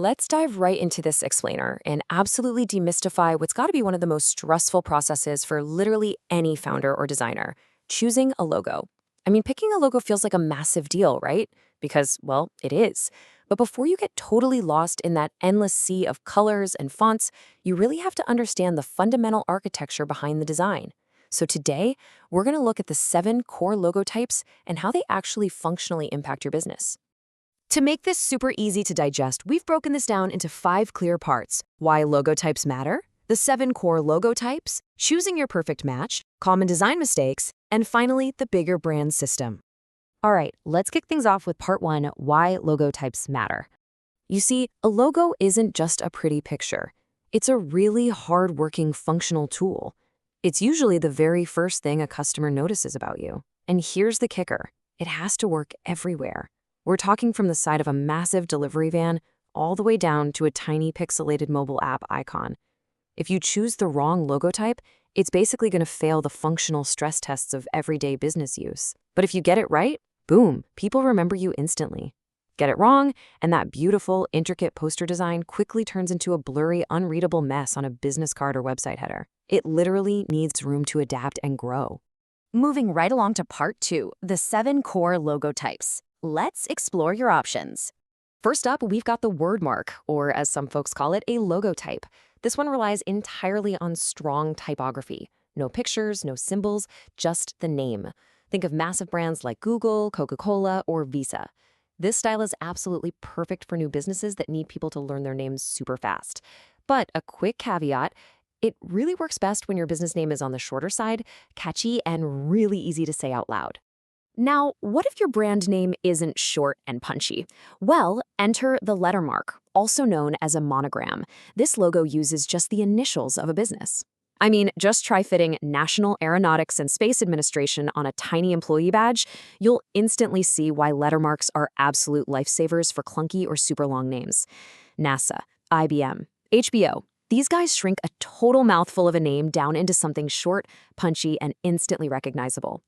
Let's dive right into this explainer and absolutely demystify what's got to be one of the most stressful processes for literally any founder or designer: choosing a logo. I mean, picking a logo feels like a massive deal, right? Because, well, it is. But before you get totally lost in that endless sea of colors and fonts, you really have to understand the fundamental architecture behind the design. So today, we're going to look at the 7 core logo types and how they actually functionally impact your business. To make this super easy to digest, we've broken this down into 5 clear parts: why logo types matter, the 7 core logo types, choosing your perfect match, common design mistakes, and finally, the bigger brand system. All right, let's kick things off with part 1, why logo types matter. You see, a logo isn't just a pretty picture. It's a really hard-working functional tool. It's usually the very first thing a customer notices about you. And here's the kicker: it has to work everywhere. We're talking from the side of a massive delivery van all the way down to a tiny pixelated mobile app icon. If you choose the wrong logo type, it's basically going to fail the functional stress tests of everyday business use. But if you get it right, boom, people remember you instantly. Get it wrong, and that beautiful, intricate poster design quickly turns into a blurry, unreadable mess on a business card or website header. It literally needs room to adapt and grow. Moving right along to part 2, the 7 core logo types. Let's explore your options. First up, we've got the word mark, or as some folks call it, a logo type. This one relies entirely on strong typography. No pictures, no symbols, just the name. Think of massive brands like Google, Coca-Cola, or Visa. This style is absolutely perfect for new businesses that need people to learn their names super fast. But a quick caveat: it really works best when your business name is on the shorter side, catchy, and really easy to say out loud. Now, what if your brand name isn't short and punchy? Well, enter the lettermark, also known as a monogram. This logo uses just the initials of a business. I mean, just try fitting National Aeronautics and Space Administration on a tiny employee badge. You'll instantly see why lettermarks are absolute lifesavers for clunky or super long names. NASA, IBM, HBO. These guys shrink a total mouthful of a name down into something short, punchy, and instantly recognizable.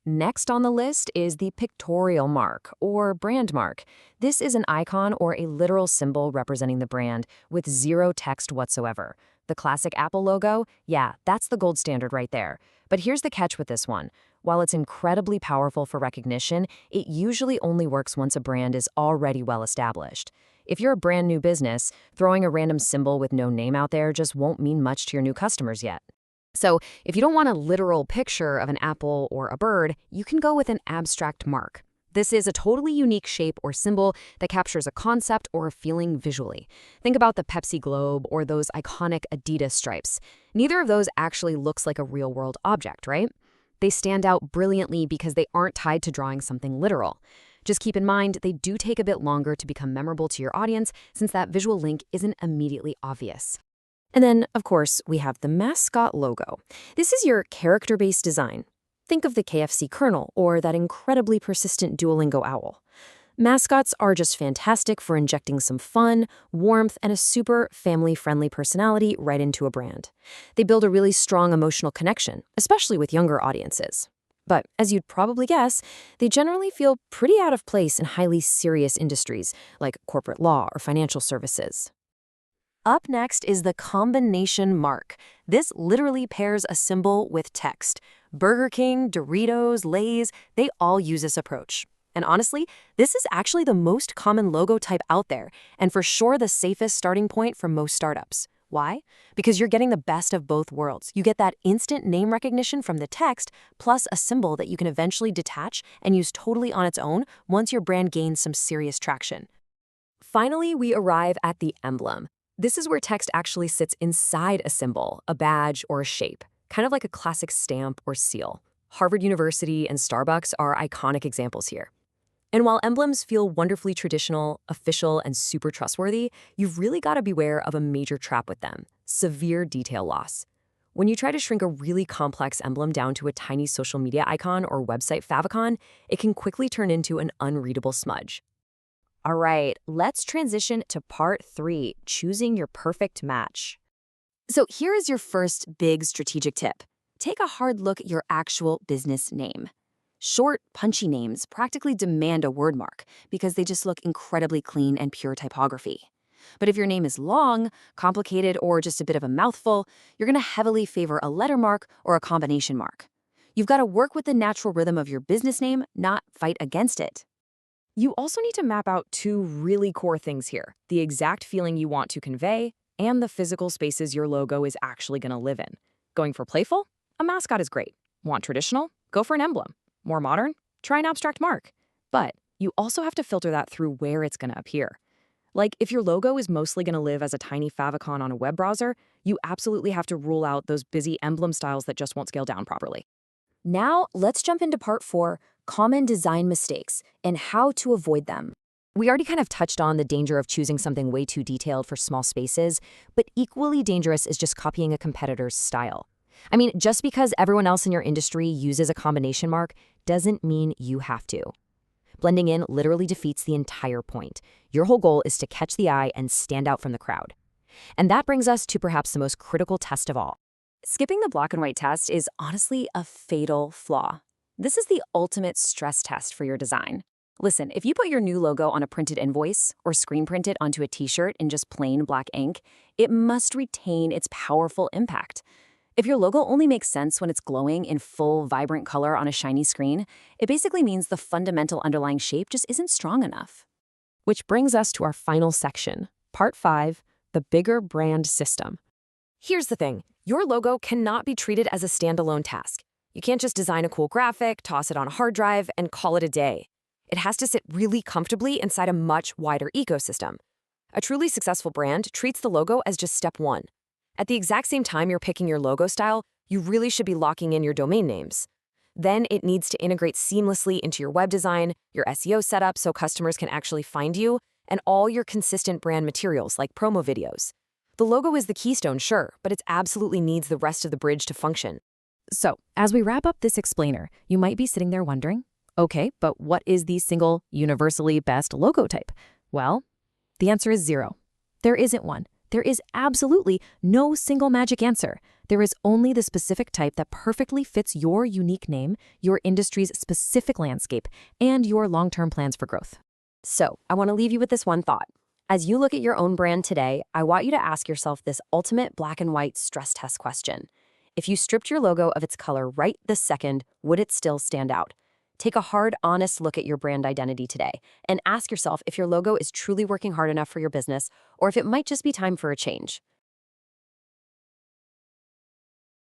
Next on the list is the pictorial mark, or brand mark. This is an icon or a literal symbol representing the brand with zero text whatsoever. The classic Apple logo? Yeah, that's the gold standard right there. But here's the catch with this one. While it's incredibly powerful for recognition, it usually only works once a brand is already well established. If you're a brand new business, throwing a random symbol with no name out there just won't mean much to your new customers yet. So if you don't want a literal picture of an apple or a bird, you can go with an abstract mark. This is a totally unique shape or symbol that captures a concept or a feeling visually. Think about the Pepsi globe or those iconic Adidas stripes. Neither of those actually looks like a real-world object, right? They stand out brilliantly because they aren't tied to drawing something literal. Just keep in mind, they do take a bit longer to become memorable to your audience since that visual link isn't immediately obvious. And then, of course, we have the mascot logo. This is your character-based design. Think of the KFC Colonel or that incredibly persistent Duolingo owl. Mascots are just fantastic for injecting some fun, warmth, and a super family-friendly personality right into a brand. They build a really strong emotional connection, especially with younger audiences. But as you'd probably guess, they generally feel pretty out of place in highly serious industries like corporate law or financial services. Up next is the combination mark. This literally pairs a symbol with text. Burger King, Doritos, Lay's, they all use this approach. And honestly, this is actually the most common logo type out there, and for sure the safest starting point for most startups. Why? Because you're getting the best of both worlds. You get that instant name recognition from the text, plus a symbol that you can eventually detach and use totally on its own once your brand gains some serious traction. Finally, we arrive at the emblem. This is where text actually sits inside a symbol, a badge, or a shape, kind of like a classic stamp or seal. Harvard University and Starbucks are iconic examples here. And while emblems feel wonderfully traditional, official, and super trustworthy, you've really got to beware of a major trap with them: severe detail loss. When you try to shrink a really complex emblem down to a tiny social media icon or website favicon, it can quickly turn into an unreadable smudge. All right, let's transition to part 3, choosing your perfect match. So here is your first big strategic tip. Take a hard look at your actual business name. Short, punchy names practically demand a word mark because they just look incredibly clean and pure typography. But if your name is long, complicated, or just a bit of a mouthful, you're going to heavily favor a letter mark or a combination mark. You've got to work with the natural rhythm of your business name, not fight against it. You also need to map out two really core things here: the exact feeling you want to convey and the physical spaces your logo is actually going to live in. Going for playful? A mascot is great. Want traditional? Go for an emblem. More modern? Try an abstract mark. But you also have to filter that through where it's going to appear. Like, if your logo is mostly going to live as a tiny favicon on a web browser, you absolutely have to rule out those busy emblem styles that just won't scale down properly. Now, let's jump into part 4, common design mistakes and how to avoid them. We already kind of touched on the danger of choosing something way too detailed for small spaces, but equally dangerous is just copying a competitor's style. I mean, just because everyone else in your industry uses a combination mark doesn't mean you have to. Blending in literally defeats the entire point. Your whole goal is to catch the eye and stand out from the crowd. And that brings us to perhaps the most critical test of all. Skipping the black and white test is honestly a fatal flaw. This is the ultimate stress test for your design. Listen, if you put your new logo on a printed invoice or screen print it onto a t-shirt in just plain black ink, it must retain its powerful impact. If your logo only makes sense when it's glowing in full, vibrant color on a shiny screen, it basically means the fundamental underlying shape just isn't strong enough. Which brings us to our final section, Part 5, the bigger brand system. Here's the thing, your logo cannot be treated as a standalone task. You can't just design a cool graphic, toss it on a hard drive, and call it a day. It has to sit really comfortably inside a much wider ecosystem. A truly successful brand treats the logo as just step 1. At the exact same time you're picking your logo style, you really should be locking in your domain names. Then it needs to integrate seamlessly into your web design, your SEO setup so customers can actually find you, and all your consistent brand materials like promo videos. The logo is the keystone, sure, but it absolutely needs the rest of the bridge to function. So, as we wrap up this explainer, you might be sitting there wondering, okay, but what is the single, universally best logo type? Well, the answer is 0. There isn't one. There is absolutely no single magic answer. There is only the specific type that perfectly fits your unique name, your industry's specific landscape, and your long-term plans for growth. So, I want to leave you with this one thought. As you look at your own brand today, I want you to ask yourself this ultimate black and white stress test question. If you stripped your logo of its color right this second, would it still stand out? Take a hard, honest look at your brand identity today and ask yourself if your logo is truly working hard enough for your business or if it might just be time for a change.